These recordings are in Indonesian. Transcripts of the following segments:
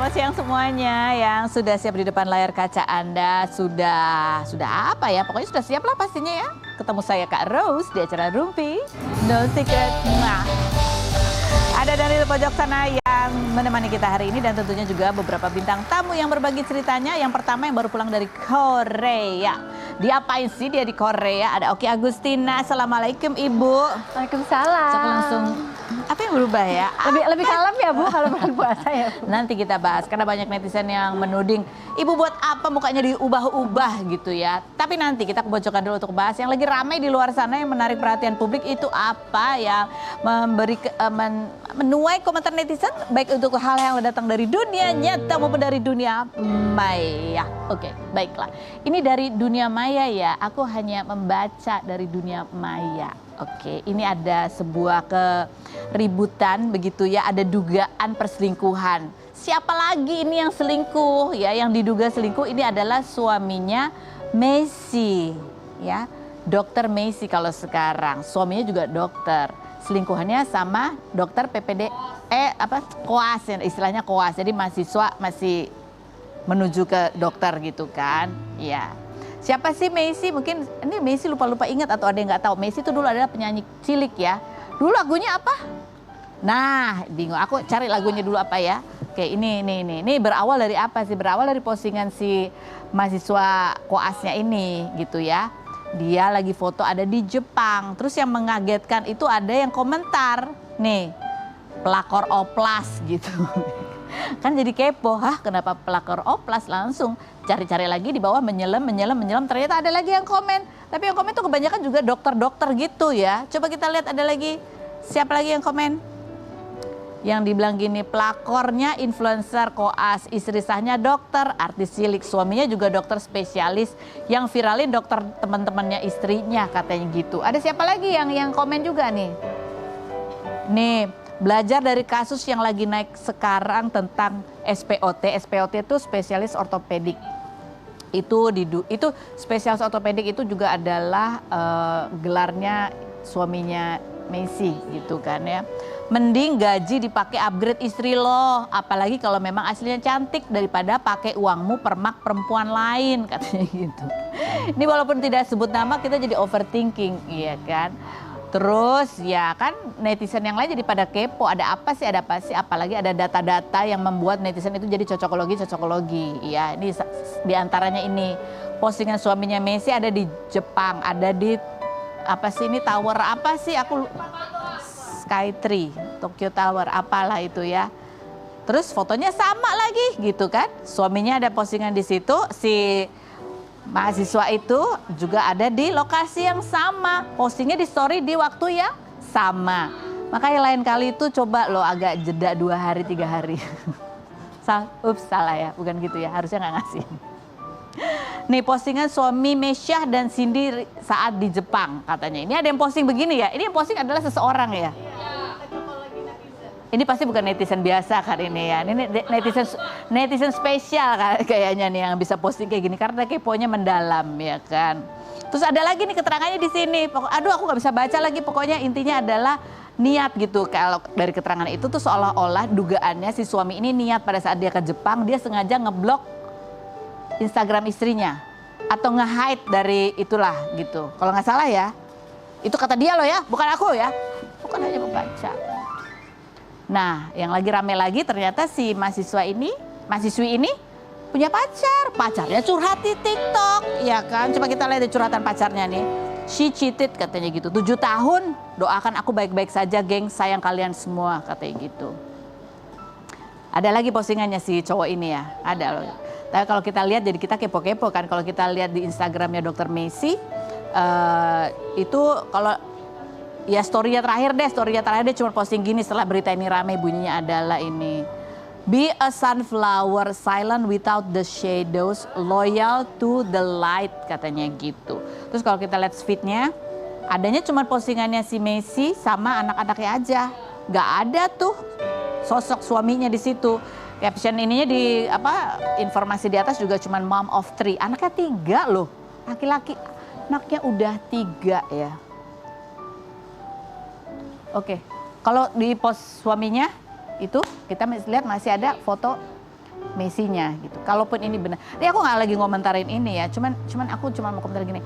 selamat siang semuanya yang sudah siap di depan layar kaca Anda. Sudah apa ya? Pokoknya sudah siap lah pastinya ya. Ketemu saya Kak Rose di acara Rumpi No Secret. Nah, ada dari pojok sana yang menemani kita hari ini dan tentunya juga beberapa bintang tamu yang berbagi ceritanya. Yang pertama yang baru pulang dari Korea. Diapain sih dia di Korea? Ada Oki Agustina. Assalamualaikum Ibu. Waalaikumsalam. Cek langsung. Apa yang berubah ya? Lebih kalem ya Bu kalau bulan puasa ya Bu. Nanti kita bahas karena banyak netizen yang menuding Ibu buat apa mukanya diubah-ubah gitu ya. Tapi nanti kita kebocokan dulu untuk bahas yang lagi ramai di luar sana yang menarik perhatian publik itu apa yang menuai komentar netizen baik untuk hal yang datang dari dunia nyata maupun dari dunia maya. Oke, baiklah. Ini dari dunia maya ya. Aku hanya membaca dari dunia maya. Oke, ini ada sebuah keributan begitu ya, ada dugaan perselingkuhan. Siapa lagi ini yang selingkuh ya, yang diduga selingkuh ini adalah suaminya Messi ya. Dokter Messi kalau sekarang, suaminya juga dokter. Selingkuhannya sama dokter koas ya, istilahnya koas. Jadi mahasiswa masih menuju ke dokter gitu kan. Ya. Siapa sih Messi? Mungkin ini Messi lupa-lupa ingat atau ada yang nggak tahu. Messi itu dulu adalah penyanyi cilik ya. Dulu lagunya apa? Nah, bingung. Aku cari lagunya dulu apa ya. Oke, ini berawal dari apa sih? Berawal dari postingan si mahasiswa koasnya ini gitu ya. Dia lagi foto ada di Jepang. Terus yang mengagetkan itu ada yang komentar. Nih, pelakor oplas gitu. Kan jadi kepo, kenapa pelakor oplas? Langsung cari-cari lagi di bawah menyelam. Ternyata ada lagi yang komen. Tapi yang komen tuh kebanyakan juga dokter-dokter gitu ya. Coba kita lihat ada lagi. Siapa lagi yang komen? Yang dibilang gini, pelakornya influencer koas, istri sahnya dokter, artis cilik, suaminya juga dokter spesialis, yang viralin dokter teman-temannya istrinya katanya gitu. Ada siapa lagi yang komen juga nih? Nih, belajar dari kasus yang lagi naik sekarang tentang SPOT. SPOT itu spesialis ortopedik. Itu spesialis ortopedik itu juga adalah gelarnya suaminya Messi gitu kan ya. Mending gaji dipakai upgrade istri lo, apalagi kalau memang aslinya cantik daripada pakai uangmu permak perempuan lain katanya gitu. Ini walaupun tidak sebut nama kita jadi overthinking, iya kan. Terus ya kan netizen yang lain jadi pada kepo, ada apa sih, apalagi ada data-data yang membuat netizen itu jadi cocokologi. Ya ini diantaranya ini postingan suaminya Messi ada di Jepang, ada di apa sih ini tower apa sih aku Skytree, Tokyo Tower apalah itu ya. Terus fotonya sama lagi gitu kan, suaminya ada postingan di situ, si mahasiswa itu juga ada di lokasi yang sama, postingnya di story di waktu yang sama. Makanya lain kali itu coba lo agak jeda 2 hari 3 hari. Salah ya, bukan gitu ya, harusnya nggak ngasih. Nih postingan suami Mesyah dan Cindy saat di Jepang katanya. Ini ada yang posting begini ya, ini yang posting adalah seseorang ya. Ini pasti bukan netizen biasa kan ini ya. Ini netizen spesial kayaknya nih yang bisa posting kayak gini karena keponya mendalam ya kan. Terus ada lagi nih keterangannya di sini. Aduh aku nggak bisa baca lagi. Pokoknya intinya adalah niat gitu. Kalau dari keterangan itu tuh seolah-olah dugaannya si suami ini niat pada saat dia ke Jepang dia sengaja ngeblok Instagram istrinya atau nge-hide dari itulah gitu. Kalau nggak salah ya. Itu kata dia loh ya, bukan aku ya. Bukan hanya membaca. Nah, yang lagi rame lagi ternyata si mahasiswi ini punya pacar. Pacarnya curhat di TikTok, ya kan? Coba kita lihat curhatan pacarnya nih. She cheated katanya gitu. 7 tahun, doakan aku baik-baik saja geng, sayang kalian semua katanya gitu. Ada lagi postingannya si cowok ini ya, ada loh. Tapi kalau kita lihat jadi kita kepo-kepo kan. Kalau kita lihat di Instagramnya Dr. Messi, itu kalau ya story-nya terakhir dia cuma posting gini setelah berita ini rame bunyinya adalah ini. Be a sunflower, silent without the shadows, loyal to the light katanya gitu. Terus kalau kita lihat feed-nya, adanya cuma postingannya si Messi sama anak-anaknya aja. Gak ada tuh sosok suaminya di situ. Caption ininya di informasi di atas juga cuma mom of 3. Anaknya 3 loh. Laki-laki anaknya udah 3 ya. Oke, kalau di post suaminya itu kita lihat masih ada foto Messi-nya gitu. Kalaupun ini benar. Ini aku nggak lagi ngomentarin ini ya. Cuman aku mau komentar gini.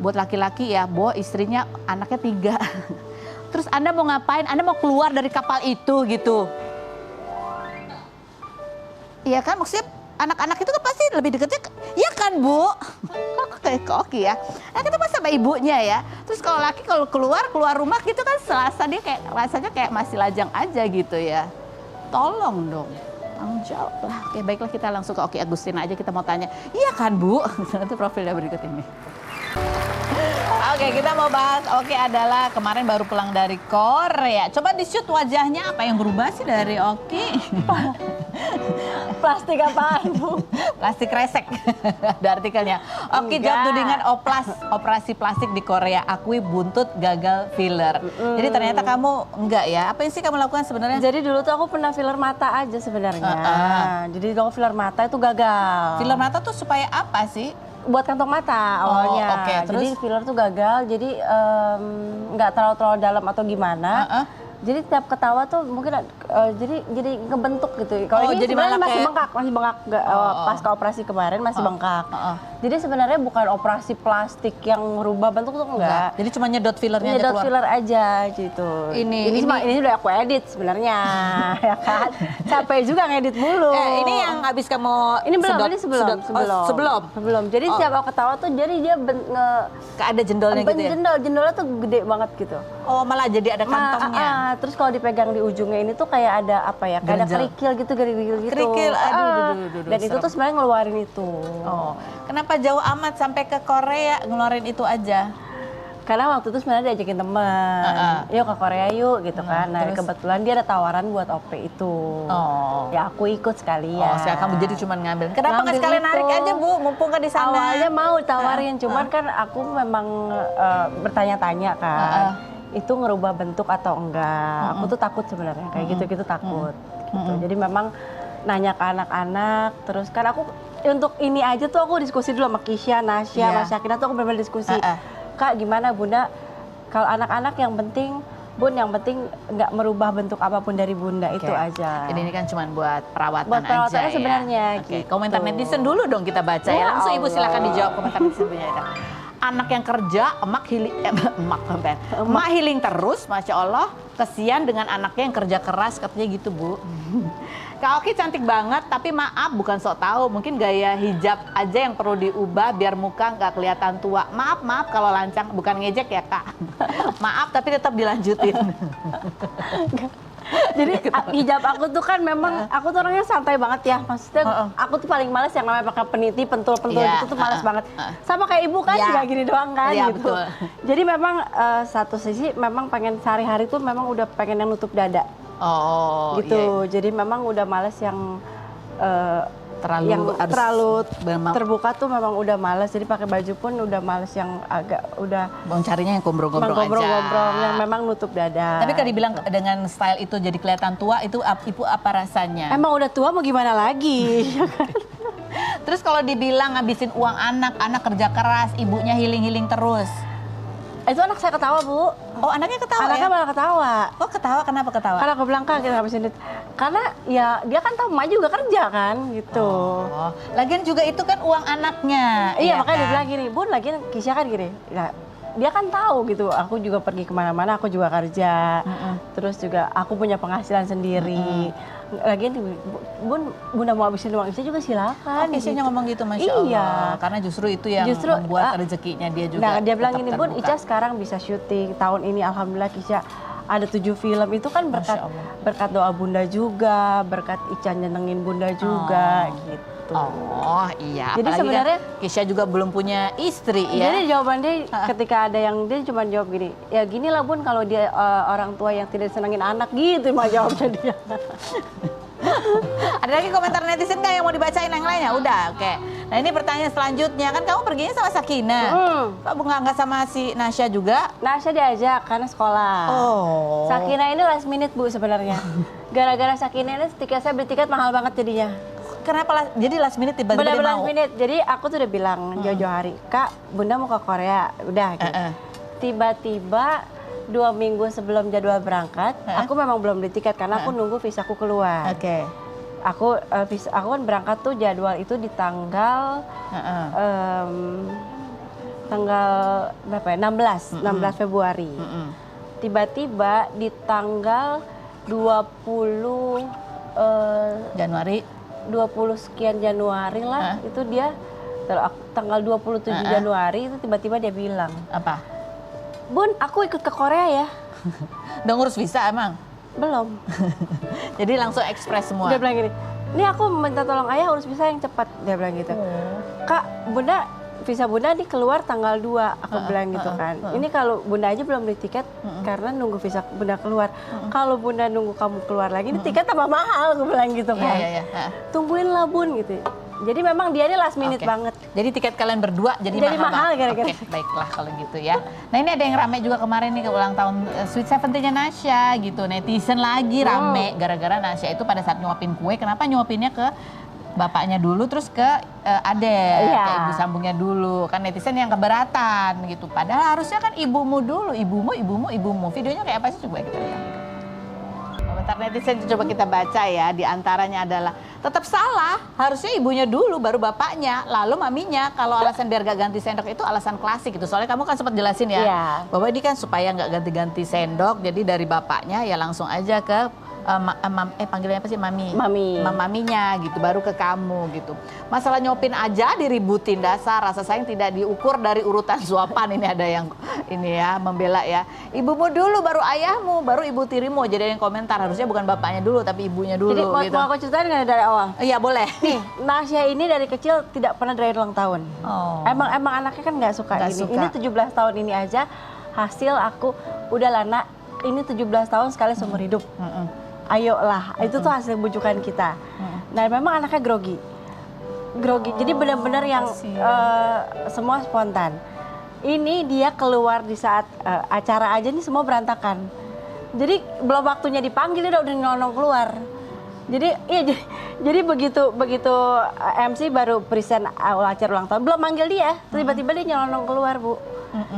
Buat laki-laki ya, bahwa istrinya anaknya 3. Terus Anda mau ngapain? Anda mau keluar dari kapal itu gitu. Iya kan, maksudnya anak-anak itu kan pasti lebih deketnya, ya kan Bu? Kayak Oki ya. Nah kita pas sama ibunya ya. Terus kalau laki kalau keluar rumah gitu kan selasa dia kayak rasanya kayak masih lajang aja gitu ya. Tolong dong, tanggung jawab lah. Oke baiklah kita langsung ke Oki Agustina aja, kita mau tanya. Iya kan Bu? Nanti profilnya berikut ini. Oke, kita mau bahas Oki adalah kemarin baru pulang dari Korea. Coba di-shoot wajahnya, apa yang berubah sih dari Oki? Plastik apaan, Bu? Plastik resek. Ada artikelnya. Oki jawab tudingan operasi plastik di Korea. Akui buntut gagal filler. Jadi ternyata kamu enggak ya? Apa yang sih kamu lakukan sebenarnya? Jadi dulu tuh aku pernah filler mata aja sebenarnya. Jadi kalau filler mata itu gagal. Filler mata tuh supaya apa sih? Buat kantong mata awalnya. Oke, terus? Jadi filler tuh gagal, jadi nggak terlalu dalam atau gimana. Jadi tiap ketawa tuh mungkin jadi ngebentuk gitu. Kalau ini jadi sebenarnya malah masih bengkak pasca operasi kemarin masih bengkak. Jadi sebenarnya bukan operasi plastik yang merubah bentuk tuh enggak. Jadi cuma nyedot fillernya aja Nyedot keluar. filler aja gitu. Ini udah aku edit sebenarnya, ya kan. Capek juga ngedit mulu. Ini yang habis kamu ini belum, sedot, ini sebelum. Jadi setiap aku ketawa tuh jadi dia ada jendolnya gitu ya? Jendolnya tuh gede banget gitu. Oh malah jadi ada kantongnya. Terus kalau dipegang di ujungnya ini tuh kayak ada apa ya? Kayak ada kerikil gitu. Kerikil, Dan itu tuh sebenarnya ngeluarin itu. Oh, kenapa jauh amat sampai ke Korea ngeluarin itu aja? Karena waktu itu sebenarnya diajakin temen, yuk ke Korea yuk gitu kan. Nah kebetulan dia ada tawaran buat OP itu. Ya aku ikut sekalian. Sekarang kamu jadi cuma ngambil. Kenapa nggak sekalian narik aja Bu, mumpung kan di sana? Awalnya mau tawarin, cuman kan aku memang bertanya-tanya kan. Itu ngerubah bentuk atau enggak. Aku tuh takut sebenarnya, kayak gitu-gitu takut. Gitu. Jadi memang nanya ke anak-anak, terus kan aku untuk ini aja tuh aku diskusi dulu sama Kisha, Nasya, Mas Syakina tuh aku benar-benar diskusi. Kak gimana Bunda, kalau anak-anak yang penting Bun, yang penting nggak merubah bentuk apapun dari Bunda, itu aja. Ini kan cuma buat perawatan buat perawatannya aja sebenarnya ya. gitu. Komentar netizen dulu dong kita baca ya. Langsung Ibu silakan dijawab komentar netizen punya itu. Anak yang kerja, emak healing terus, Masya Allah. Kesian dengan anaknya yang kerja keras, katanya gitu Bu. Kak Oki cantik banget, tapi maaf bukan sok tahu. Mungkin gaya hijab aja yang perlu diubah biar muka nggak kelihatan tua. Maaf kalau lancang, bukan ngejek ya Kak. Maaf tapi tetap dilanjutin. Jadi hijab aku tuh kan memang aku tuh orangnya santai banget ya. Maksudnya aku tuh paling males yang namanya pakai peniti, pentul-pentul gitu tuh males banget. Sama kayak ibu kan nggak gini doang kan gitu. Betul. Jadi memang satu sisi memang pengen sehari-hari tuh memang udah pengen yang nutup dada. Gitu. Jadi memang udah males yang terlalu terbuka tuh memang udah males. Jadi pakai baju pun udah males yang agak udah mau carinya yang gombrong-gombrong aja. Yang memang nutup dada. Tapi kalau dibilang dengan style itu jadi kelihatan tua, itu Ibu apa rasanya? Emang udah tua mau gimana lagi? Terus kalau dibilang ngabisin uang anak kerja keras, ibunya healing terus. Itu anak saya ketawa Bu. Oh anaknya ketawa Anaknya malah ketawa. Oh ketawa, kenapa ketawa? Karena aku bilang Kak kita ngabisin duit. Karena ya dia kan tahu emak juga kerja kan gitu. Lagian juga itu kan uang anaknya. Iya makanya dia bilang gini, Bun lagian Kisha kan gini. Nah, dia kan tahu gitu, aku juga pergi kemana-mana, aku juga kerja. Terus juga aku punya penghasilan sendiri. Lagian Bunda mau habisin uang Kisha juga silakan. Kisahnya ngomong gitu Masya Allah. Karena justru itu yang membuat rezekinya dia juga. Nah dia bilang gini, Bun Ica sekarang bisa syuting. Tahun ini Alhamdulillah Kisha ada 7 film, itu kan berkat doa Bunda juga, berkat Ica nyenengin Bunda juga gitu. Oh iya, jadi sebenarnya Kisha juga belum punya istri ya. Jadi jawaban dia ketika ada yang dia cuma jawab gini, ya gini lah Bun kalau dia orang tua yang tidak senengin anak gitu mah jawabnya dia. Ada lagi komentar netizen nggak yang mau dibacain yang lainnya? Udah, oke. Nah ini pertanyaan selanjutnya, kan kamu perginya sama Sakina. Kok nggak sama si Nasya juga? Nasya diajak karena sekolah. Sakina ini last minute Bu sebenarnya. Gara-gara Sakina ini saya beli tiket mahal banget jadinya. Kenapa jadi last minute tiba-tiba dia mau? Last minute, jadi aku tuh udah bilang jauh-jauh hari, Kak Bunda mau ke Korea, udah gitu. Tiba-tiba 2 minggu sebelum jadwal berangkat, aku memang belum beli tiket karena aku nunggu visaku keluar. Aku kan berangkat tuh jadwal itu di tanggal tanggal berapa ya? 16 Februari. Tiba-tiba di tanggal 20 Januari 20 sekian Januari lah, itu dia tanggal 27 Januari itu tiba-tiba dia bilang, apa? "Bun, aku ikut ke Korea ya." Udah ngurus visa emang? Belum. Jadi langsung ekspres semua? Dia bilang gini, "Ini aku minta tolong ayah urus visa yang cepat." Dia bilang gitu. "Kak, Bunda, visa Bunda di keluar tanggal 2." Aku bilang gitu kan. "Ini kalau Bunda aja belum beli tiket karena nunggu visa Bunda keluar. Kalau Bunda nunggu kamu keluar lagi, ini tiket tambah mahal." Aku bilang gitu kan. Iya. "Tungguin lah Bun," gitu. Jadi memang dia ini last minute banget. Jadi tiket kalian berdua jadi mahal gara-gara. Oke, baiklah kalau gitu ya. Nah ini ada yang rame juga kemarin nih ke ulang tahun Sweet Seventeen-nya Nasya gitu. Netizen lagi rame gara-gara Nasya itu pada saat nyuapin kue, kenapa nyuapinnya ke bapaknya dulu terus ke adek, ke ibu sambungnya dulu. Kan netizen yang keberatan gitu. Padahal harusnya kan ibumu dulu, ibumu. Videonya kayak apa sih, coba kita lihat. Komentar netizen coba kita baca ya. Di antaranya adalah tetap salah, harusnya ibunya dulu baru bapaknya, lalu maminya. Kalau alasan biar gak ganti sendok itu alasan klasik gitu. Soalnya kamu kan sempat jelasin ya, bahwa ini kan supaya nggak ganti-ganti sendok, jadi dari bapaknya ya langsung aja ke panggilannya apa sih, maminya gitu, baru ke kamu gitu. Masalah nyopin aja diributin, dasar rasa sayang tidak diukur dari urutan suapan. Ini ada yang ini ya membela ya, ibumu dulu baru ayahmu baru ibu tirimu. Jadi ada yang komentar harusnya bukan bapaknya dulu tapi ibunya dulu. Jadi gitu. mau aku ceritain nggak dari awal? Iya boleh. Nih, Nasya ini dari kecil tidak pernah dirayain ulang tahun. Emang anaknya kan nggak suka ini. Ini 17 tahun ini aja hasil aku udah nak, ini 17 tahun sekali seumur hidup. Ayolah, itu tuh hasil bujukan kita. Nah memang anaknya grogi, jadi benar-benar yang semua spontan. Ini dia keluar di saat acara aja nih semua berantakan. Jadi belum waktunya dipanggil dia udah nyelonong keluar. Jadi jadi begitu MC baru present acara ulang tahun, belum manggil dia, tiba-tiba dia nyelonong keluar, Bu.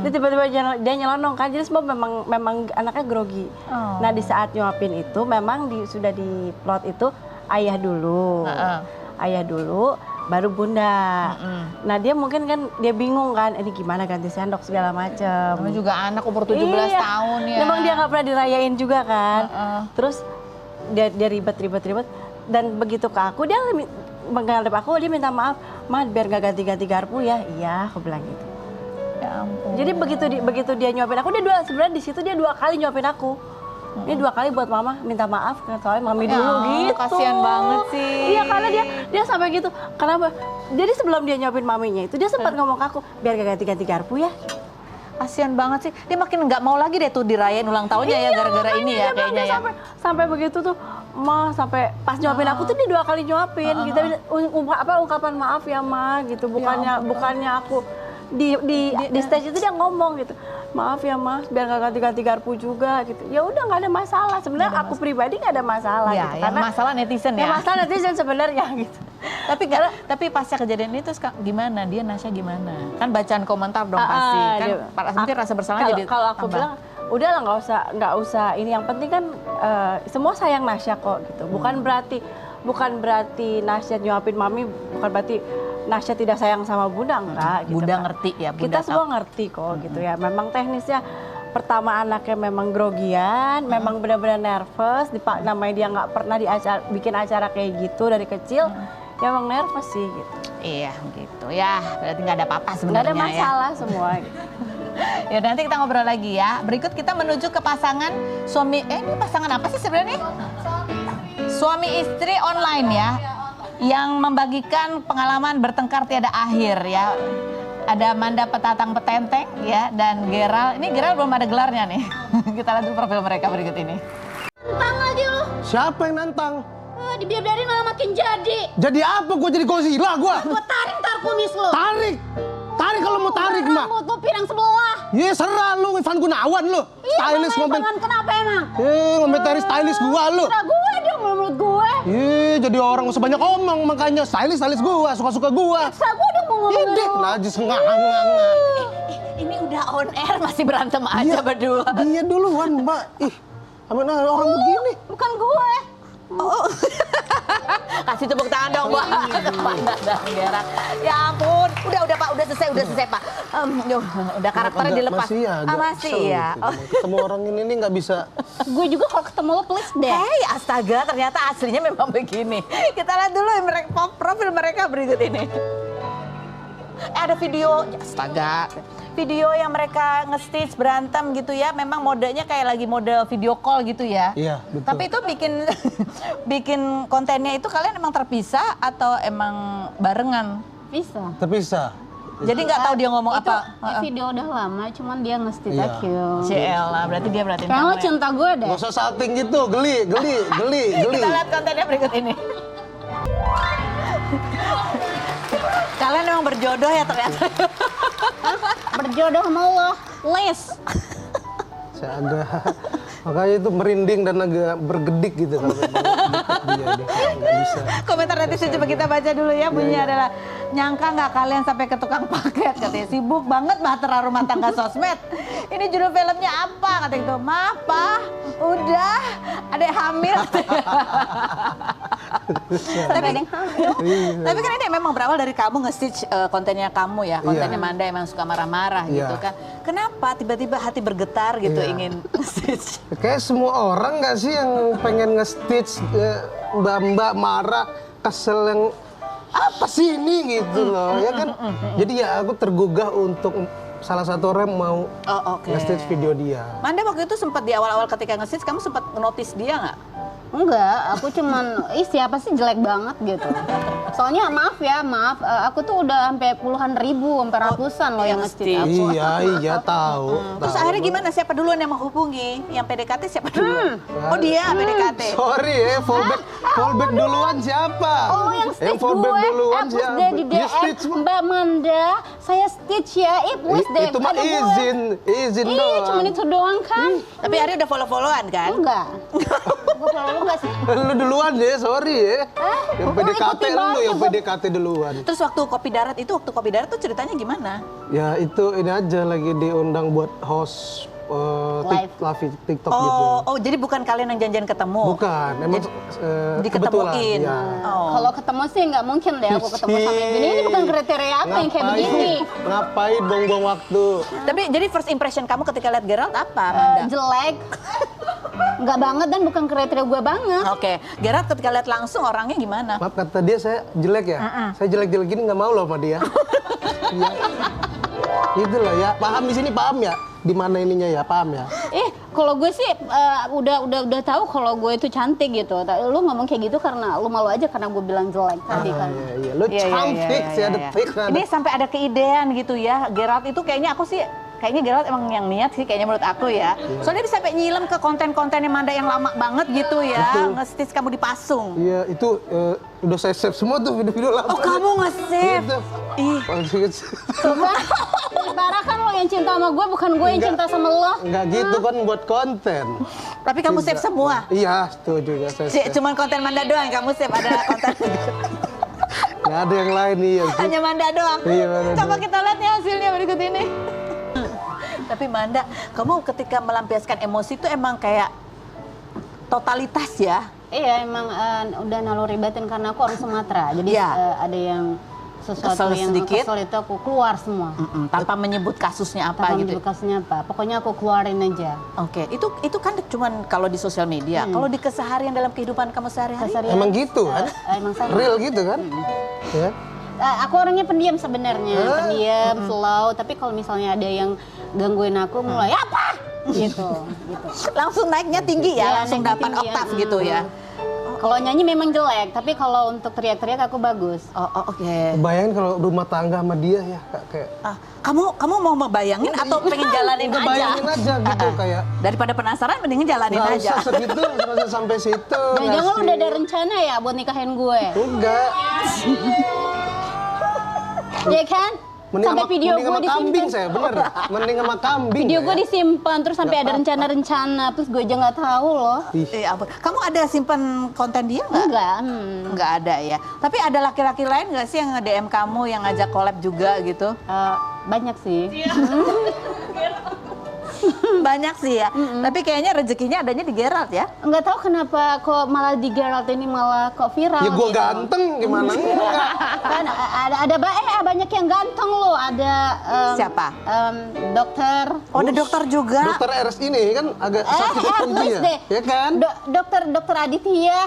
Dia tiba-tiba dia nyelonong kan, jadi semua memang anaknya grogi. Nah di saat nyuapin itu memang sudah di plot itu ayah dulu, baru Bunda. Nah dia mungkin kan dia bingung kan, ini gimana ganti sendok segala macem. Namanya juga anak umur 17 tahun ya. Memang dia nggak pernah dirayain juga kan. Terus dia ribet dan begitu ke aku dia menghadap aku, dia minta maaf, "Ma, biar nggak ganti-ganti garpu ya." "Iya," aku bilang gitu. Ya ampun. Jadi begitu dia nyuapin aku, sebenarnya di situ dia 2 kali nyuapin aku. Ini 2 kali buat mama minta maaf soalnya mami dulu gitu. Kasian banget sih. Iya karena dia sampai gitu. Kenapa? Jadi sebelum dia nyuapin maminya itu dia sempat ngomong ke aku, "Biar gak ganti-ganti garpu ya." Kasian banget sih. Dia makin nggak mau lagi deh tuh dirayain ulang tahunnya ya gara-gara ini ya kayaknya ya. Sampai begitu tuh, Ma, sampai pas nyuapin aku tuh dia 2 kali nyuapin. Gitu ungkapan maaf ya, Ma, gitu. Bukannya aku di stage itu dia ngomong gitu, "Maaf ya Mas, biar nggak ganti-ganti garpu juga," gitu. Ya udah nggak ada masalah. Sebenarnya aku pribadi nggak ada masalah ya, gitu. Karena masalah netizen ya. Masalah netizen sebenarnya gitu. Tapi pasca kejadian itu gimana? Dia Nasya gimana? Kan bacaan komentar dong pasti. Kan mungkin rasa bersalah jadi kalau aku bilang udahlah nggak usah ini, yang penting kan semua sayang Nasya kok gitu. Bukan berarti Nasya nyuapin mami, bukan berarti Nasya tidak sayang sama Bunda, enggak gitu. Bunda kan. ngerti ya, Bunda kita semua ngerti kok gitu ya. Memang teknisnya pertama anaknya memang grogian, memang benar-benar nervous, namanya dia nggak pernah bikin acara kayak gitu dari kecil. Ya emang nervous sih gitu. Iya gitu ya, berarti nggak ada apa-apa sebenarnya. Nggak ada masalah semua gitu. Ya nanti kita ngobrol lagi ya. Berikut kita menuju ke pasangan suami, ini pasangan apa sih sebenarnya? Suami istri online ya, yang membagikan pengalaman bertengkar tiada akhir ya. Ada Manda Petatang Petenteng ya, dan Geral. Ini Geral belum ada gelarnya nih. Kita lihat dulu profil mereka berikut ini. Nantang lagi lu. Siapa yang nantang? Dibiarin malah makin jadi. Jadi apa? Gue jadi Godzilla gue. Gua tarik ntar kumis lu. Tarik. Tarik kalau mau tarik mah. Rambut lu pirang sebelah. Iya serah lu, Ivan Gunawan lu. Stylist ngomong. Kenapa emang? Ngomentari stylist gua lu. Udah gue dong menurut gue. Jadi orang gak usah banyak omong, makanya stylist gua, suka-suka gua. Terserah gue dong mau ngomong Ide, lu. najis nganga. Ini udah on air masih berantem aja berdua. Dia duluan, Mbak. Ih, orang begini. Bukan gue. Kasih tepuk tangan dong buat Manda dan Gerard. Ya ampun, udah Pak, udah selesai Pak. Udah karakternya dilepas. Masih ya, agak masih kesel ya. gitu. Ketemu orang ini nih nggak bisa. Gue juga kalau ketemu lo please deh. Hei, astaga, ternyata aslinya memang begini. Kita lihat dulu yang profil mereka berikut ini. Ada video, astaga, video yang mereka nge-stage berantem gitu ya. Memang modenya kayak lagi model video call gitu ya. Iya, betul. Tapi itu bikin kontennya itu kalian emang terpisah atau emang barengan? Bisa. Terpisah. Jadi nggak tahu dia ngomong Itu apa. video udah lama, cuman dia nge-state Iya. aku. Ciela, berarti dia berarti Kayak lo cinta gue deh. Gak usah salting gitu, geli. Kita lihat kontennya berikut ini. Kalian emang berjodoh ya ternyata. Berjodoh sama lo, Les. Saya agak, makanya itu merinding dan agak bergedik gitu kalau memang deket dia deh. Nggak bisa. Komentar netizen coba kita baca dulu ya. Bunyinya adalah, nyangka nggak kalian sampai ke tukang paket katanya. Sibuk banget bahtera rumah tangga sosmed. Ini judul filmnya apa? Katanya gitu. Maaf Pak, udah ada yang hamil. Tapi kan ini memang berawal dari kamu nge-stitch kontennya kamu ya. Kontennya Iya. Manda emang suka marah-marah Iya. gitu kan. Kenapa tiba-tiba hati bergetar gitu Iya. ingin nge-stitch? Kayak semua orang nggak sih yang pengen nge-stitch mbak-mbak marah, kesel yang apa sih ini gitu loh, ya kan? Jadi ya aku tergugah untuk salah satu orang mau Oh, oke. nge-stitch video dia. Manda waktu itu sempat di awal-awal ketika nge-stitch kamu sempat notice dia nggak? Enggak, aku cuman, siapa sih jelek banget gitu. Soalnya maaf, aku tuh udah sampai puluhan ribu, sampai ratusan loh yang nge-stitch aku. Iya tahu. Terus tahu. akhirnya gimana? Siapa duluan yang menghubungi? Yang PDKT siapa duluan? Oh dia PDKT. Sorry fallback duluan siapa? Oh yang stitch fallback gue, duluan aku siapa? deh di Ya, DM, stitch mah. Mbak Manda, saya stitch ya, please deh. Itu mah ada gue. izin Iya, doang. cuman itu doang kan? Tapi Ari udah follow-followan kan? Enggak. Gue follow lu enggak sih? Lu duluan deh, sorry ya. Yang Gua PDKT ikutin lu banget yang gua. PDKT duluan. Terus waktu Kopi Darat tuh ceritanya gimana? Ya itu ini aja lagi diundang buat host Live. live TikTok gitu. Oh, jadi bukan kalian yang janjian ketemu? Bukan, emang kebetulan. Diketemuin. Ya. Oh. Kalau ketemu sih nggak mungkin deh aku ketemu sama yang gini. Ini bukan kriteria aku yang kayak begini. Ngapain buang-buang waktu? Tapi jadi first impression kamu ketika lihat Gerald apa, Manda? Jelek. Nggak banget dan bukan kriteria gue banget. Oke, Gerald ketika lihat langsung orangnya gimana? Maaf kata dia saya jelek ya. Saya jelek-jelek gini nggak mau loh sama dia. Iya. Gitu loh ya. Paham di sini paham ya? Di mana ininya ya? Paham ya? Kalau gue sih udah tahu kalau gue itu cantik gitu. Lu ngomong kayak gitu karena lu malu aja karena gue bilang jelek tadi kan. Iya. Lu cantik sih ada trik. Ini sampai ada keidean gitu ya. Gerald itu kayaknya Gerald emang yang niat sih kayaknya menurut aku ya. Soalnya dia sampai nyilem ke konten-kontennya Manda yang lama banget gitu ya. Betul. Nge-stitch kamu dipasung. Iya, itu udah saya save semua tuh video-video lama. Oh, kamu nge-save? Gitu. Ih. Coba, parah kan lo yang cinta sama gue, bukan gue yang cinta sama lo. Enggak gitu kan buat konten. Tapi kamu save semua? Iya, setuju juga saya save. Cuman konten Manda doang yang kamu save, ada konten Nggak ada yang lain nih ya. hanya Manda doang. Iya, Manda Coba doang. kita lihat nih hasilnya berikut ini. Tapi Manda, kamu ketika melampiaskan emosi itu emang kayak totalitas ya? Iya emang udah naluri batin karena aku orang Sumatera. Jadi Iya. ada yang sesuatu Kesel yang sedikit. kesel itu aku keluar semua. Tanpa menyebut kasusnya apa Tanpa gitu. menyebut kasusnya apa. Pokoknya aku keluarin aja. Oke, itu kan cuman kalau di sosial media. Kalau di keseharian dalam kehidupan kamu sehari-hari, Keseharian, Emang gitu kan? emang sama. Real gitu kan? Ya. Aku orangnya pendiam sebenarnya, pendiam, slow. Tapi kalau misalnya ada yang gangguin aku, mulai apa? Gitu. langsung naiknya tinggi ya, Iya, langsung naiknya 8 tinggi ya. oktav gitu ya. Kalau nyanyi memang jelek, tapi kalau untuk teriak-teriak aku bagus. Oke. Bayangin kalau rumah tangga sama dia ya kayak Kamu mau ngebayangin atau pengen jalanin udah aja? bayangin aja gitu kayak Daripada penasaran, mendingin jalanin nggak aja. usah segitu, nggak usah sampai situ. Jangan-jangan lu ngasih. udah ada rencana ya buat nikahin gue? Enggak. Iya kan? Sampai video mending gue sama kambing disimpan. saya, bener. Mending sama kambing. Video gue saya. disimpan terus sampai ada rencana-rencana, terus gue aja nggak tahu loh. Ampun. Kamu ada simpen konten dia nggak? Enggak. Nggak ada ya. Tapi ada laki-laki lain nggak sih yang nge-DM kamu yang ngajak collab juga gitu? Banyak sih. Banyak sih ya. Tapi kayaknya rezekinya adanya di Gerald ya. Nggak tahu kenapa kok malah di Gerald ini malah kok viral. Ya gue gitu. ganteng gimana enggak? Kan ada banyak yang ganteng loh. Ada Siapa? dokter. Oh, ada dokter juga. Dokter RS ini kan agak sakit please kunci deh. ya kan? Dokter Aditya.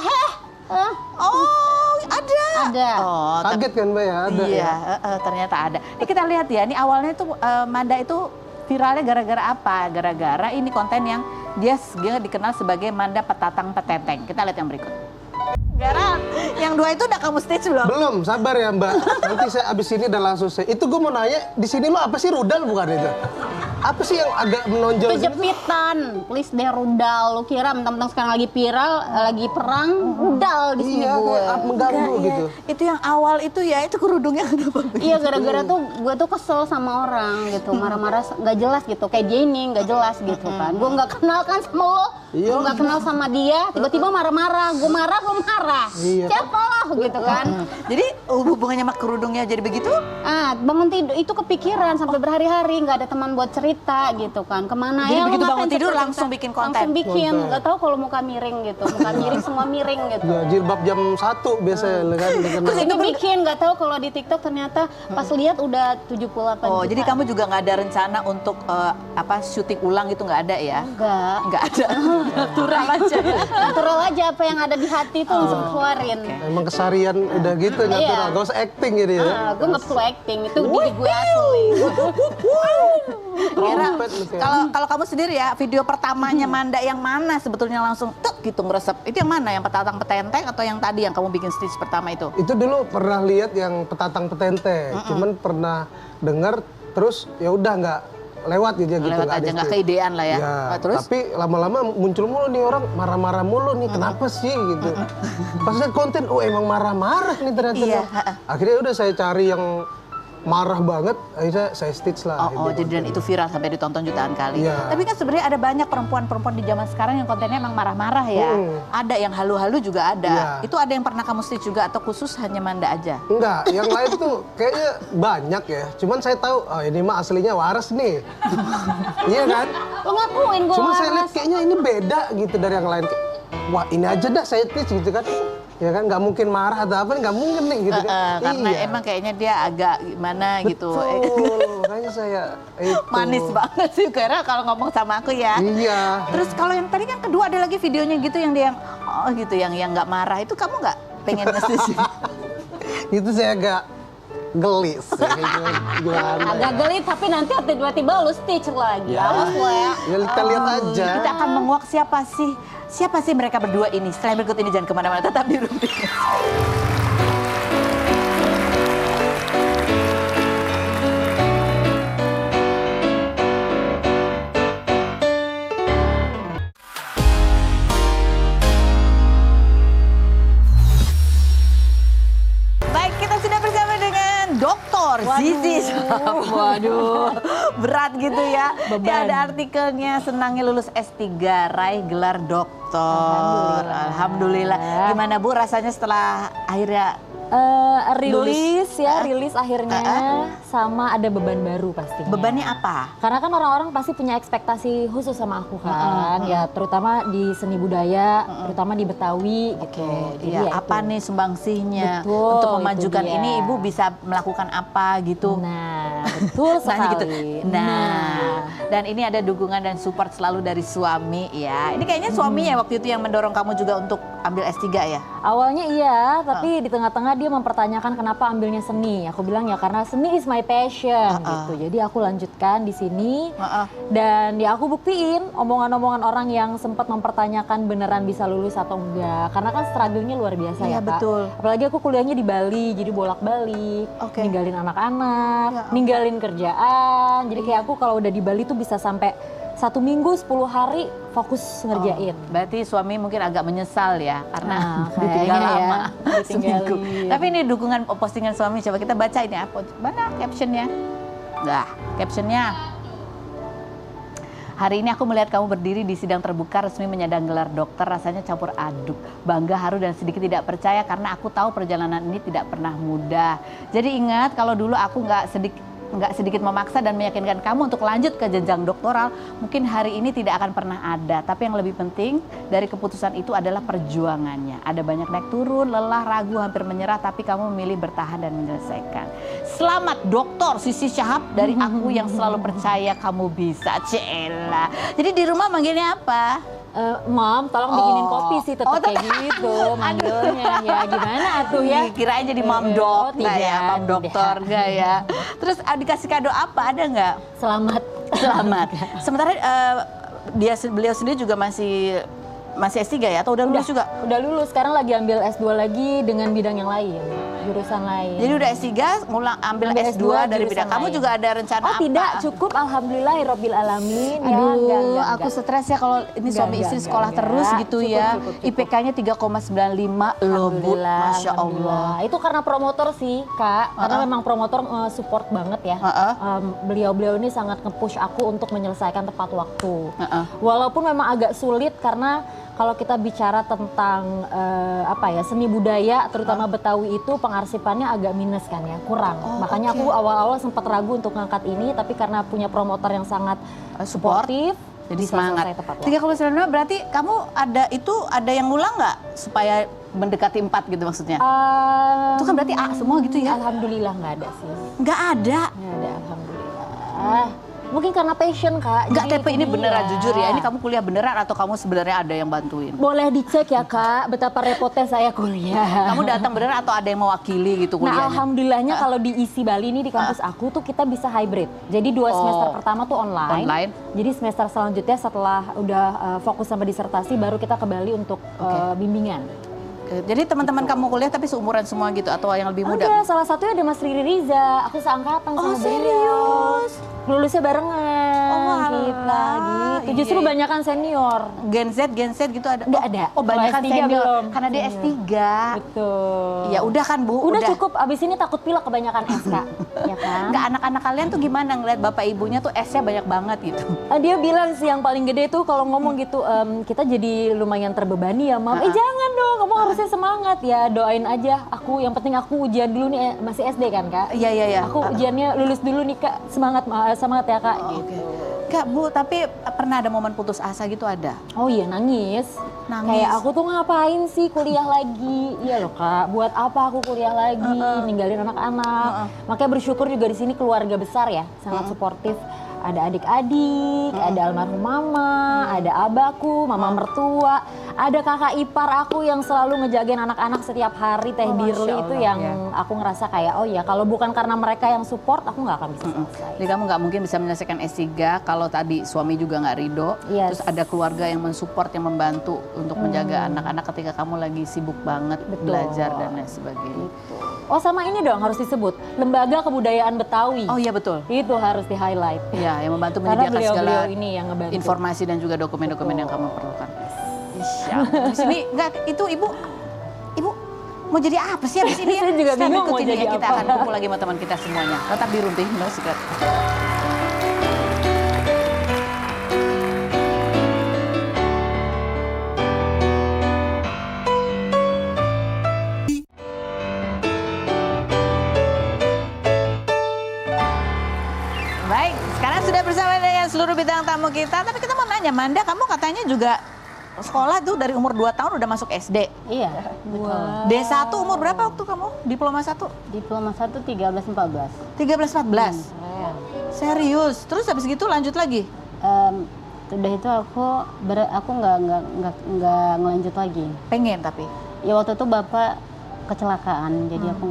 Oh, ada. Ada. Oh, Kaget kan Mbak ya? Ada iya, ya? ternyata ada. Ini kita lihat ya, ini awalnya tuh Manda itu viralnya gara-gara apa? Gara-gara ini konten yang dia dikenal sebagai Manda Petatang Peteteng. Kita lihat yang berikut. Gerald, yang dua itu udah kamu stitch belum? Belum, sabar ya Mbak. Nanti saya abis ini dan langsung saya. Itu gue mau nanya, di sini lo apa sih rudal bukan itu? Apa sih yang agak menonjol? Itu jepitan, please deh rudal. Lu kira mentang-mentang sekarang lagi viral, lagi perang, rudal di sini Iya, gue. kayak mengganggu Enggak, gitu. ya. Itu yang awal itu ya, itu kerudungnya kenapa? Iya, gara-gara tuh gue tuh kesel sama orang gitu, marah-marah nggak jelas gitu, kayak dia ini nggak jelas gitu kan. Gue nggak kenal kan sama lo, Iya. gue nggak kenal sama dia, tiba-tiba marah-marah, gue marah. Iya. Siapa lah gitu kan. Jadi hubungannya sama kerudungnya jadi begitu? Bangun tidur itu kepikiran sampai berhari-hari nggak ada teman buat cerita gitu kan. Kemana Jadi ya? Lo begitu ngapain bangun tidur cerita? langsung bikin konten? Langsung bikin, Konten. nggak tahu kalau muka miring gitu, muka miring semua miring gitu. Ya, jilbab jam 1 biasanya kan. Terus itu bikin, nggak tahu kalau di TikTok ternyata pas lihat udah 78 Oh, juta. jadi kamu juga nggak ada rencana untuk syuting ulang itu nggak ada ya? Enggak. Nggak ada. Natural aja ya. Natural aja, apa yang ada di hati tuh langsung keluarin. Emang kesarian udah gitu natural, Iya. gak usah acting jadi ya. Gue nggak perlu acting, itu diri gue asli. Gerald, Trompet nih, kayak. kalau kamu sendiri ya, video pertamanya Manda yang mana sebetulnya langsung tek gitu ngeresep? Itu yang mana? Yang petatang petenteng atau yang tadi yang kamu bikin stitch pertama itu? Itu dulu pernah lihat yang petatang petente, cuman pernah dengar terus ya udah nggak lewat gitu Lewat nggak aja, ada nggak stick. keidean lah ya. Ya, Nah, terus? tapi lama-lama muncul mulu nih orang marah-marah mulu nih, kenapa sih gitu. Pas lihat konten, oh emang marah-marah nih ternyata. Iya, nih. Akhirnya udah saya cari yang marah banget, akhirnya saya stitch lah. Oh, jadi dan itu viral sampai ditonton jutaan kali. Iya. Tapi kan sebenarnya ada banyak perempuan-perempuan di zaman sekarang yang kontennya emang marah-marah ya. Ada yang halu-halu juga ada. Iya. Itu ada yang pernah kamu stitch juga atau khusus hanya Manda aja? Enggak, yang lain tuh kayaknya banyak ya. Cuman saya tahu, oh ini mah aslinya waras nih. Iya kan? Lo ngakuin gue Cuma saya lihat waras. kayaknya ini beda gitu dari yang lain. Wah ini aja dah saya stitch gitu kan. Ya kan nggak mungkin marah atau apa, nggak mungkin nih gitu kan. Karena Iya. emang kayaknya dia agak gimana gitu. Betul, makanya saya itu. Manis banget sih Kira kalau ngomong sama aku ya. Iya. Terus kalau yang tadi kan kedua ada lagi videonya gitu yang dia yang oh gitu yang nggak marah itu kamu nggak pengen nge-stitch? Itu saya agak gelis. Gimana? Agak gelit tapi nanti tiba-tiba lu stitch lagi. Awas lo ya. Ya kita lihat aja. Kita akan menguak siapa sih mereka berdua ini. Setelah berikut ini jangan kemana-mana, tetap di Rumpi. Baik, kita sudah bersama dengan Dr. Zizi. Waduh, berat gitu ya. Ini ada artikelnya, senangnya lulus S3, raih gelar doktor. Alhamdulillah. Gimana Bu rasanya setelah akhirnya Rilis ya, rilis akhirnya sama ada beban baru pastinya. bebannya apa? Karena kan orang-orang pasti punya ekspektasi khusus sama aku kan, ya terutama di seni budaya, terutama di Betawi gitu. Jadi Iya, ya apa itu. nih sumbangsihnya Betul, untuk itu memajukan dia. ini Ibu bisa melakukan apa gitu? Nah, betul Nanya gitu. sekali. Nah, dan ini ada dukungan dan support selalu dari suami ya. Ini kayaknya suaminya waktu itu yang mendorong kamu juga untuk ambil S3 ya? Awalnya iya, tapi di tengah-tengah dia mempertanyakan kenapa ambilnya seni. Aku bilang ya karena seni is my passion gitu. Jadi aku lanjutkan di sini dan ya aku buktiin omongan-omongan orang yang sempat mempertanyakan beneran bisa lulus atau enggak. Karena kan struggle-nya luar biasa Iya, ya Kak. betul. Apalagi aku kuliahnya di Bali, jadi bolak-balik, Oke. ninggalin anak-anak, Ya, oke. ninggalin kerjaan. Jadi kayak aku kalau udah di Bali tuh bisa sampai 1 minggu 10 hari fokus ngerjain. Berarti suami mungkin agak menyesal ya karena Nah, ditinggal kayaknya ya, lama seminggu. ditinggalin. Tapi ini dukungan postingan suami, coba kita baca ini apa? Mana captionnya? Nah, captionnya. Hari ini aku melihat kamu berdiri di sidang terbuka resmi menyandang gelar dokter, rasanya campur aduk. Bangga, haru, dan sedikit tidak percaya karena aku tahu perjalanan ini tidak pernah mudah. Jadi ingat kalau dulu aku nggak nggak sedikit memaksa dan meyakinkan kamu untuk lanjut ke jenjang doktoral, mungkin hari ini tidak akan pernah ada. Tapi yang lebih penting dari keputusan itu adalah perjuangannya. Ada banyak naik turun, lelah, ragu, hampir menyerah, tapi kamu memilih bertahan dan menyelesaikan. Selamat Doktor Sisi Syahab dari aku yang selalu percaya kamu bisa. Cela. Jadi di rumah manggilnya apa? Mom, tolong bikinin kopi sih, tetap kayak gitu manggilnya. Ya gimana atuh ya? Kirain jadi mom dok, nggak ya, tidak, mom dokter nggak ya. Terus dikasih kado apa? Ada nggak? Selamat. Selamat. Sementara beliau sendiri juga masih S3 ya, atau udah lulus juga? Udah lulus, sekarang lagi ambil S2 lagi dengan bidang yang lain, jurusan lain. Jadi udah S3, ambil S2 dari bidang. Kamu lain. juga ada rencana Oh apa? tidak, cukup alhamdulillah Robbil alamin. Aduh, enggak, aku stres ya kalau ini suami istri sekolah enggak. terus gitu Cukup, ya. cukup. IPK-nya 3,95 loh Bu, Masya Allah. Alhamdulillah. Itu karena promotor sih Kak, karena memang promotor support banget ya. Beliau-beliau ini sangat nge-push aku untuk menyelesaikan tepat waktu. Walaupun memang agak sulit karena kalau kita bicara tentang seni budaya terutama Betawi itu pengarsipannya agak minus kan ya, kurang. Makanya aku awal-awal sempat ragu untuk ngangkat ini, tapi karena punya promotor yang sangat suportif, Jadi bisa semangat. selesai tepat waktu. 3,95 berarti kamu ada yang ngulang nggak supaya mendekati 4 gitu maksudnya? Itu kan berarti A semua gitu ya? Alhamdulillah nggak ada sih. Nggak ada. Nggak ada, alhamdulillah. Mungkin karena passion Kak. Nggak, jadi tapi itu ini dia. beneran jujur ya, ini kamu kuliah beneran atau kamu sebenarnya ada yang bantuin? Boleh dicek ya Kak, betapa repotnya saya kuliah. Kamu datang beneran atau ada yang mewakili gitu Nah kuliahnya? alhamdulillahnya kalau di ISI Bali ini di kampus aku tuh kita bisa hybrid. Jadi 2 semester pertama tuh online. Jadi semester selanjutnya setelah udah fokus sama disertasi baru kita ke Bali untuk bimbingan. Jadi teman-teman kamu kuliah tapi seumuran semua gitu atau yang lebih muda? Ada, salah satunya ada Mas Riri Riza, aku seangkatan sama beliau. Serius? Lulusnya barengan walah, kita gitu. Justru iya. banyakan senior. Gen Z gitu ada? Nggak ada. Oh banyakan Kalau S3 senior, belum. karena dia S3. Betul. Ya udah kan Bu, Udah cukup, abis ini takut pilek kebanyakan SK, ya kan? Nggak, anak-anak kalian tuh gimana ngeliat bapak ibunya tuh S-nya banyak banget gitu? Dia bilang sih yang paling gede tuh kalau ngomong gitu, kita jadi lumayan terbebani ya Mam. Jangan dong, kamu harusnya semangat ya, doain aja. Yang penting aku ujian dulu nih, masih SD kan Kak? Iya. Aku ujiannya lulus dulu nih Kak, semangat ya Kak. Gitu. Kak Bu, tapi pernah ada momen putus asa gitu ada? Oh iya nangis. Kayak aku tuh ngapain sih kuliah lagi? Iya loh Kak, buat apa aku kuliah lagi? Ninggalin anak-anak. Makanya bersyukur juga di sini keluarga besar ya, sangat suportif. Ada adik-adik, ada almarhum mama, ada abahku, mama mertua, ada kakak ipar aku yang selalu ngejagain anak-anak setiap hari, Teh Dirli itu yang aku ngerasa kayak oh ya kalau bukan karena mereka yang support aku nggak akan bisa selesai. Jadi kamu nggak mungkin bisa menyelesaikan S3 kalau tadi suami juga nggak ridho, Yes. terus ada keluarga yang mensupport, yang membantu untuk menjaga anak-anak ketika kamu lagi sibuk banget belajar dan lain sebagainya. Oh sama ini dong harus disebut, Lembaga Kebudayaan Betawi. Oh iya betul. Itu harus di-highlight. Iya, yang membantu Karena menyediakan segala beliau-beliau ini yang ngebantu. informasi dan juga dokumen-dokumen yang kamu perlukan. Di sini enggak, itu ibu mau jadi apa sih habis ini ya? Saya juga Setelah bingung berikut mau ini jadi ya, kita apa. akan kumpul lagi sama teman kita semuanya. Tetap di Rumpi No Secret. Baik, sekarang sudah bersama dengan seluruh bintang tamu kita. Tapi kita mau nanya, Manda, kamu katanya juga sekolah tuh dari umur 2 tahun udah masuk SD. Iya, betul. D1 umur berapa waktu kamu? Diploma 1? Diploma 1 13-14. 13-14? Serius? Terus habis gitu lanjut lagi? Udah itu aku nggak ngelanjut lagi. Pengen tapi? Ya waktu itu bapak kecelakaan, jadi aku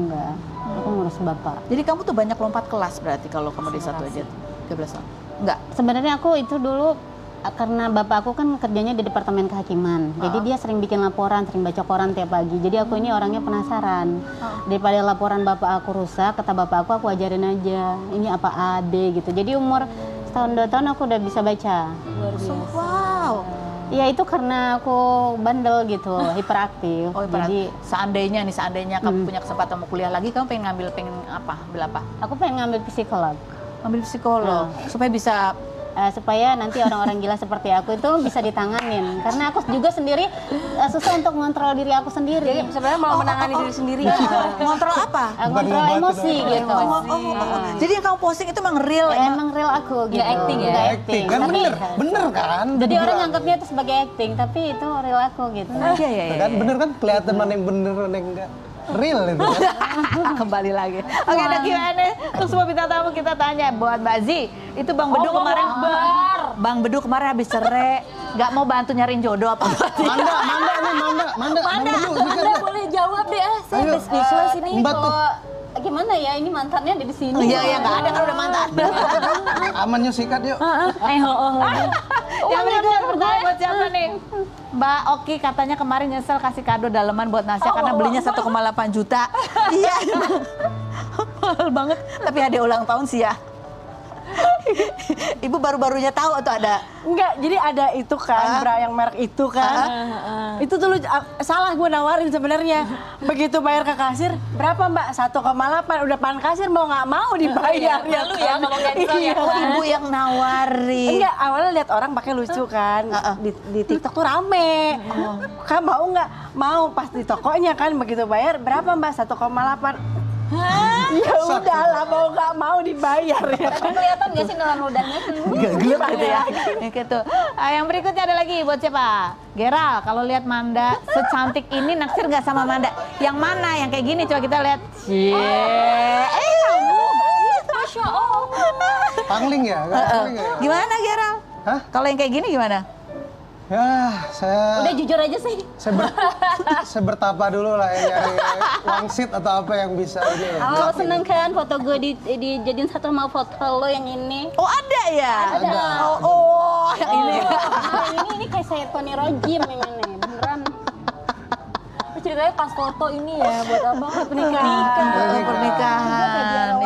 ngurus bapak. Jadi kamu tuh banyak lompat kelas berarti kalau kamu D1 aja? 13 tahun? Enggak? Sebenarnya aku itu dulu karena bapak aku kan kerjanya di Departemen Kehakiman, jadi dia sering bikin laporan, sering baca koran tiap pagi. Jadi aku ini orangnya penasaran. Daripada laporan bapak aku rusak, kata bapak aku ajarin aja. Ini apa A, B gitu. Jadi umur setahun 2 tahun aku udah bisa baca. Wow! Ya itu karena aku bandel gitu, hiperaktif. Oh, Jadi seandainya kamu punya kesempatan mau kuliah lagi, kamu pengen apa? Ambil apa? aku pengen ngambil psikolog. Ambil psikolog supaya bisa supaya nanti orang-orang gila seperti aku itu bisa ditanganin. Karena aku juga sendiri susah untuk mengontrol diri aku sendiri. Jadi sebenarnya mau menangani diri sendiri. Ngontrol apa? Kontrol emosi gitu. Jadi yang kamu posting itu emang real? Emang real aku gitu. Nggak acting ya? Nggak Acting kan Tapi- bener kan? Jadi orang nganggapnya itu sebagai acting, tapi itu real aku gitu. Iya, iya, iya. kan bener kan kelihatan mana yang bener mana yang enggak. Real itu kan. Kembali lagi. Oke, ada gimana? Untuk semua bintang tamu kita tanya buat Mbak Zi. Itu Bang Bedu kemarin. Bang Bedu kemarin habis cerai, nggak mau bantu nyariin jodoh apa? Manda Anda boleh jawab deh, saya Ayo, speechless ini. Mbak tuh Gimana ya, ini mantannya ada di sini. Iya, iya, nggak ada kan udah mantan. amannya sikat yuk. Yang berikutnya pertanyaan buat siapa nih? Mbak Oki katanya kemarin nyesel kasih kado daleman buat Nasya karena belinya 1,8 juta. Iya. Mahal banget. Tapi hadiah ulang tahun sih ya. Ibu baru-barunya tahu atau ada? Enggak, jadi ada itu kan, bra yang merek itu kan. Itu tuh salah gue nawarin sebenarnya. Begitu bayar ke kasir, berapa Mbak? 1,8. Udah pan kasir mau nggak mau dibayar. Malu ya kalau cancel ya. Oh, ibu yang nawarin. Enggak, awalnya lihat orang pakai lucu kan. Di TikTok tuh rame. Kan mau nggak? Mau pas di tokonya kan begitu bayar berapa Mbak? 1,8. Ya udahlah mau nggak mau dibayar ya. Tapi kelihatan nggak sih dalam ludahnya? Gelap gitu ya. Gitu. Yang berikutnya ada lagi buat siapa? Geral, kalau lihat Manda secantik ini naksir nggak sama Manda? Yang mana? Yang kayak gini coba kita lihat. Kamu. Masya Allah. Pangling ya? Nggak pangling ya? Gimana Geral? Hah? Kalau yang kayak gini gimana? Ya, saya Udah jujur aja sih. saya bertapa dulu lah ya nyari wangsit atau apa yang bisa ini. Oh, seneng kan foto gue dijadiin satu sama foto lo yang ini. Oh ada ya? Ada. Oh yang ini. Nah, ini kayak saya Tony Rojim yang ini, beneran. Ceritanya pas foto ini ya buat apa? Pernikahan.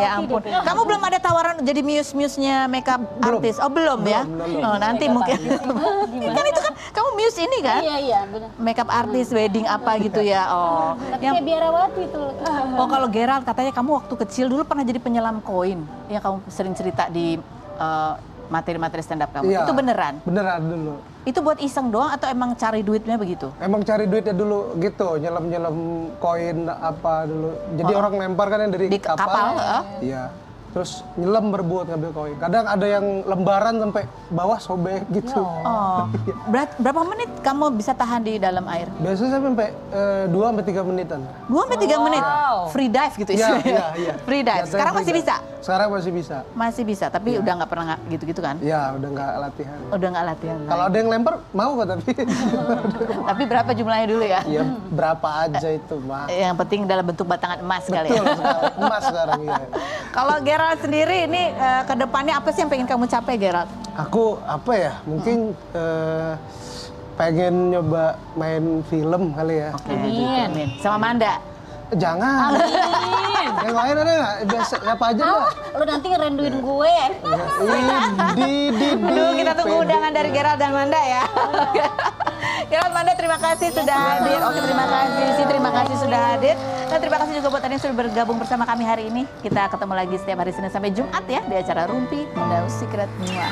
Ya ampun. Kamu belum ada tawaran jadi muse-muse-nya makeup artist? Oh belum ya? belum. Oh, nanti mungkin. Kan itu kan kamu muse ini kan? Iya, bener. Makeup artist, wedding apa gitu ya? Oh. Tapi Yang kayak Biarawati itu. Oh kalau Gerald katanya kamu waktu kecil dulu pernah jadi penyelam koin yang kamu sering cerita di materi-materi stand up kamu. Iya, Itu beneran? Beneran dulu. Itu buat iseng doang atau emang cari duitnya begitu? Emang cari duitnya dulu gitu, nyelam-nyelam koin apa dulu. Jadi orang lempar kan yang dari Di kapal, Iya. Terus nyelam berebut ngambil koin. Kadang ada yang lembaran sampai bawah sobek gitu. Oh. Berapa menit kamu bisa tahan di dalam air? Biasanya saya sampai 2 sampai 3 menitan. 2 sampai 3 menit? Free dive gitu Iya, istilahnya? iya. Free dive. Biasanya Sekarang free masih dive. bisa? Sekarang masih bisa. Masih bisa, tapi udah nggak pernah gitu-gitu kan? Ya, udah nggak latihan. Udah nggak latihan lagi. Kalau ada yang lempar mau kok tapi. Tapi berapa jumlahnya dulu ya? Iya, berapa aja itu, Mak. Yang penting dalam bentuk batangan emas kali Betul ya. sekarang. Emas sekarang ya. Kalau Gerald sendiri ini ke depannya apa sih yang pengen kamu capai Gerald? Aku apa ya? Mungkin pengen nyoba main film kali ya. Amin. Sama Manda. Jangan. Yang lain ada nggak? Biasa apa aja lah. Lo nanti ngerenduin gue. Aduh, kita tunggu undangan dari Gerald dan Manda ya. Gerald, Manda terima kasih sudah hadir. Oke, terima kasih. Terima kasih sudah hadir. Dan terima kasih juga buat Anda yang sudah bergabung bersama kami hari ini. Kita ketemu lagi setiap hari Senin sampai Jumat ya di acara Rumpi No Secret Mua.